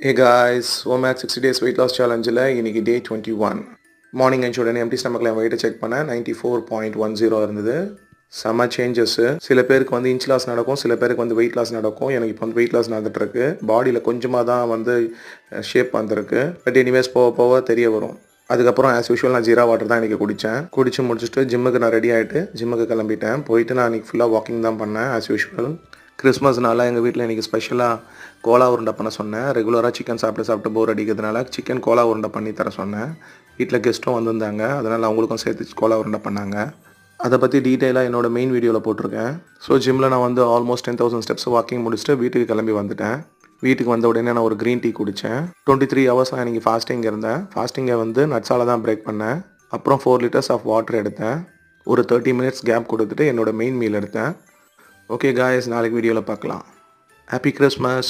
Hey guys, OMAD 60 days weight loss challenge இன்னைக்கு day 21. Morning எழுந்த உடனே எம்டி ஸ்டமக்கில் என் வெயிட்டை செக் பண்ணேன். 94.10 இருந்தது. செம்ம சேஞ்சஸ். சில பேருக்கு வந்து இன்ச் லாஸ் நடக்கும், சில பேருக்கு வந்து வெயிட் லாஸ் நடக்கும். எனக்கு இப்போ வந்து வெயிட் லாஸ் நடந்துட்டுருக்கு. பாடியில் கொஞ்சமாக தான் வந்து ஷேப் வந்திருக்கு. பட் எனிவேஸ் போக போக தெரிய வரும். அதுக்கப்புறம் ஆஸ் யூஷுவல் நான் ஜீரா வாட்டர் தான் இன்றைக்கி குடித்தேன். குடிச்சு முடிச்சுட்டு ஜிம்முக்கு நான் ரெடி ஆகிட்டு ஜிம்முக்கு கிளம்பிட்டேன். போயிட்டு நான் இன்றைக்கி ஃபுல்லாக வாக்கிங் தான் பண்ணேன் ஆஸ் யூஷுவல். கிறிஸ்மஸ்னால எங்கள் வீட்டில் இன்றைக்கி ஸ்பெஷலாக கோலா உருண்டை பண்ண சொன்னேன். ரெகுலராக சிக்கன் சாப்பிட்டு போர் அடிக்கிறதுனால சிக்கன் கோலா உருண்டை பண்ணி தர சொன்னேன். வீட்டில் கெஸ்ட்டும் வந்திருந்தாங்க, அதனால் அவங்களுக்கும் சேர்த்து கோலா உருண்டை பண்ணாங்க. அதை பற்றி டீட்டெயிலாக என்னோடய மெயின் வீடியோவில் போட்டிருக்கேன். ஸோ ஜிம்மில் நான் வந்து ஆல்மோஸ்ட் 10,000 ஸ்டெப்ஸ் வாக்கிங் முடிச்சுட்டு வீட்டுக்கு கிளம்பி வந்துட்டேன். வீட்டுக்கு வந்த உடனே நான் ஒரு க்ரீன் டீ குடித்தேன். 23 ஹவர்ஸ் நான் இன்றைக்கி ஃபாஸ்டிங் இருந்தேன். ஃபாஸ்டிங்கை வந்து நட்ஸால் தான் பிரேக் பண்ணேன். அப்புறம் 4 liters ஆஃப் வாட்டர் எடுத்தேன். ஒரு 30 minutes கேப் கொடுத்துட்டு என்னோடய மெயின் மீல் எடுத்தேன். ஓகே காய்ஸ், நாளைக்கு வீடியோவில் பார்க்கலாம். Happy Christmas.